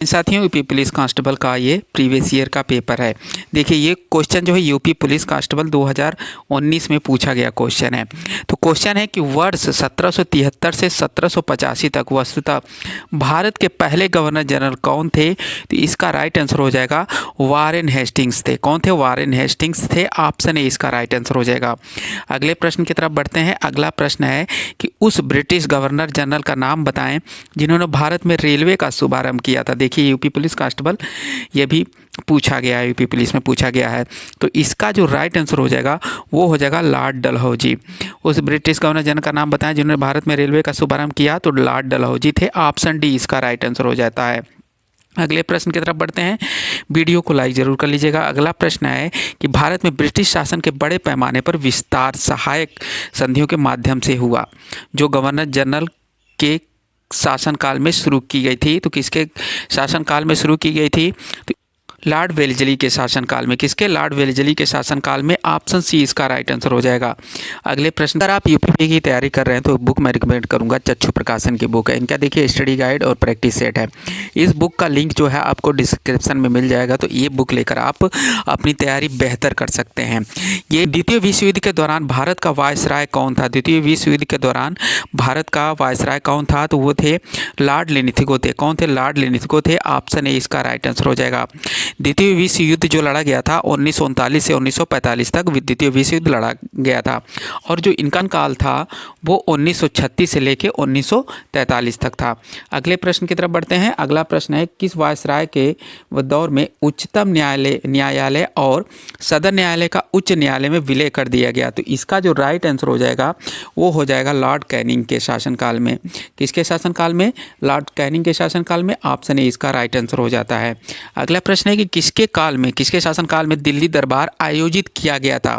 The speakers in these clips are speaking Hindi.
साथियों, यूपी पुलिस कांस्टेबल का ये प्रीवियस ईयर का पेपर है। देखिए, ये क्वेश्चन जो है यूपी पुलिस कांस्टेबल 2019 में पूछा गया क्वेश्चन है। तो क्वेश्चन है कि वर्ष 1773 से 1785 तक वस्तुतः भारत के पहले गवर्नर जनरल कौन थे? तो इसका राइट आंसर हो जाएगा वारेन हेस्टिंग्स थे। कौन थे? वारेन हेस्टिंग्स थे। ऑप्शन ए इसका राइट आंसर हो जाएगा। अगले प्रश्न की तरफ बढ़ते हैं। अगला प्रश्न है कि उस ब्रिटिश गवर्नर जनरल का नाम बताएं जिन्होंने भारत में रेलवे का शुभारंभ किया था। देखिए, यूपी पुलिस कांस्टेबल ये भी पूछा गया है, यूपी पुलिस में पूछा गया है। तो इसका जो राइट आंसर हो जाएगा वो हो जाएगा लॉर्ड डलहौजी। उस ब्रिटिश गवर्नर जनरल का नाम बताएं जिन्होंने भारत में रेलवे का शुभारंभ किया, तो लॉर्ड डलहौजी थे। ऑप्शन डी इसका राइट आंसर हो जाता है। अगले प्रश्न की तरफ बढ़ते हैं। वीडियो को लाइक जरूर कर लीजिएगा। अगला प्रश्न है कि भारत में ब्रिटिश शासन के बड़े पैमाने पर विस्तार सहायक संधियों के माध्यम से हुआ, जो गवर्नर जनरल के शासनकाल में शुरू की गई थी। तो किसके शासनकाल में शुरू की गई थी? तो लॉर्ड वेलेस्ली के शासनकाल में। किसके? लॉर्ड वेलेस्ली के शासनकाल में। ऑप्शन सी इसका राइट आंसर हो जाएगा। अगले प्रश्न, अगर आप यूपीपी की तैयारी कर रहे हैं तो बुक मैं रिकमेंड करूंगा, चक्षु प्रकाशन की बुक है। इनका देखिए स्टडी गाइड और प्रैक्टिस सेट है। इस बुक का लिंक जो है आपको डिस्क्रिप्शन में मिल जाएगा। तो ये बुक लेकर आप अपनी तैयारी बेहतर कर सकते हैं। ये द्वितीय विश्व युद्ध के दौरान भारत का वायसराय कौन था? द्वितीय विश्व युद्ध के दौरान भारत का वायसराय कौन था? तो वो थे लॉर्ड लिनिथगो थे। कौन थे? लॉर्ड लिनिथगो थे। ऑप्शन ए इसका राइट आंसर हो जाएगा। द्वितीय विश्व युद्ध जो लड़ा गया था 1939 से 1945 तक द्वितीय विश्व युद्ध लड़ा गया था, और जो इनका काल था वो 1936 से लेकर 1943 तक था। अगले प्रश्न की तरफ बढ़ते हैं। अगला प्रश्न है किस वायसराय के दौर में उच्चतम न्यायालय और सदन न्यायालय का उच्च न्यायालय में विलय कर दिया गया? तो इसका जो राइट आंसर हो जाएगा वो हो जाएगा लॉर्ड कैनिंग के शासनकाल में। किसके शासनकाल में? लॉर्ड कैनिंग के शासनकाल में। ऑप्शन ए इसका राइट आंसर हो जाता है। अगला प्रश्न है कि किसके काल में, किसके शासनकाल में दिल्ली दरबार आयोजित किया गया था?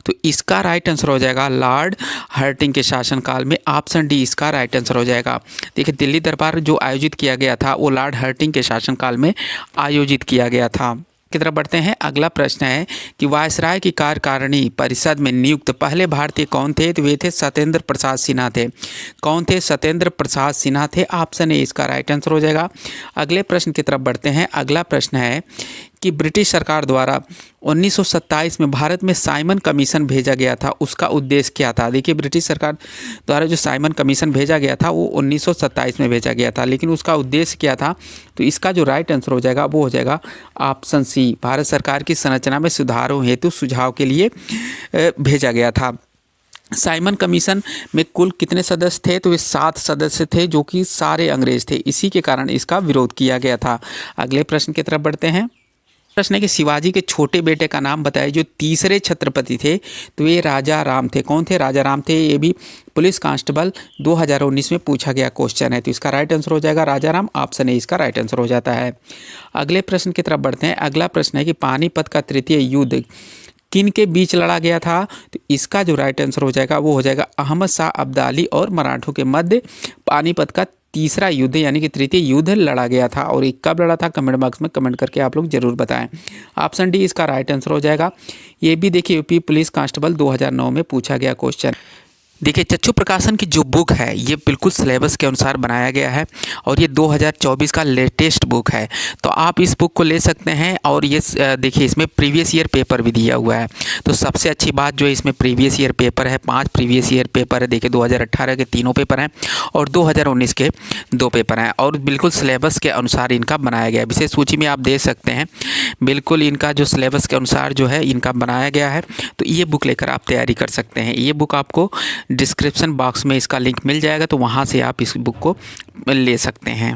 तो इसका राइट आंसर हो जाएगा लॉर्ड हर्टिंग के शासनकाल में। ऑप्शन डी इसका राइट आंसर हो जाएगा। देखिए, दिल्ली दरबार जो आयोजित किया गया था वो लॉर्ड हर्टिंग के शासनकाल में आयोजित किया गया था। की तरफ बढ़ते हैं। अगला प्रश्न है कि वायसराय की कार्यकारिणी परिषद में नियुक्त पहले भारतीय कौन थे? तो वे थे सत्येंद्र प्रसाद सिन्हा थे। कौन थे? सत्येंद्र प्रसाद सिन्हा थे। ऑप्शन ए इसका राइट आंसर हो जाएगा। अगले प्रश्न की तरफ बढ़ते हैं। अगला प्रश्न है कि ब्रिटिश सरकार द्वारा 1927 में भारत में साइमन कमीशन भेजा गया था, उसका उद्देश्य क्या था? देखिए, ब्रिटिश सरकार द्वारा जो साइमन कमीशन भेजा गया था वो 1927 में भेजा गया था, लेकिन उसका उद्देश्य क्या था? तो इसका जो राइट आंसर हो जाएगा वो हो जाएगा ऑप्शन सी, भारत सरकार की संरचना में सुधारों हेतु सुझाव के लिए भेजा गया था। साइमन कमीशन में कुल कितने सदस्य थे? तो वे 7 सदस्य थे, जो कि सारे अंग्रेज थे। इसी के कारण इसका विरोध किया गया था। अगले प्रश्न की तरफ बढ़ते हैं। प्रश्न है कि शिवाजी के छोटे बेटे का नाम बताए जो तीसरे छत्रपति थे। तो ये राजा राम थे। कौन थे? राजा राम थे। ये भी पुलिस कांस्टेबल 2019 में पूछा गया क्वेश्चन है। तो इसका राइट आंसर हो जाएगा राजा राम। ऑप्शन ए इसका राइट आंसर हो जाता है। अगले प्रश्न की तरफ बढ़ते हैं। अगला प्रश्न है कि पानीपत का तृतीय युद्ध किन के बीच लड़ा गया था? तो इसका जो राइट आंसर हो जाएगा वो हो जाएगा अहमद शाह अब्दाली और मराठों के मध्य पानीपत का तीसरा युद्ध यानी कि तृतीय युद्ध लड़ा गया था। और ये कब लड़ा था? कमेंट बॉक्स में कमेंट करके आप लोग जरूर बताएं। ऑप्शन डी इसका राइट आंसर हो जाएगा। ये भी देखिए यूपी पुलिस कांस्टेबल 2009 में पूछा गया क्वेश्चन। देखिए, चक्षु प्रकाशन की जो बुक है ये बिल्कुल सिलेबस के अनुसार बनाया गया है, और ये 2024 का लेटेस्ट बुक है। तो आप इस बुक को ले सकते हैं। और ये देखिए, इसमें प्रीवियस ईयर पेपर भी दिया हुआ है। तो सबसे अच्छी बात जो है इसमें प्रीवियस ईयर पेपर है। 5 प्रीवियस ईयर पेपर है। देखिए, 2018 के 3 पेपर हैं और 2019 के 2 पेपर हैं, और बिल्कुल सिलेबस के अनुसार इनका बनाया गया है। विशेष सूची में आप देख सकते हैं, बिल्कुल इनका जो सिलेबस के अनुसार जो है इनका बनाया गया है। तो ये बुक लेकर आप तैयारी कर सकते हैं। ये बुक आपको डिस्क्रिप्शन बॉक्स में इसका लिंक मिल जाएगा, तो वहाँ से आप इस बुक को ले सकते हैं।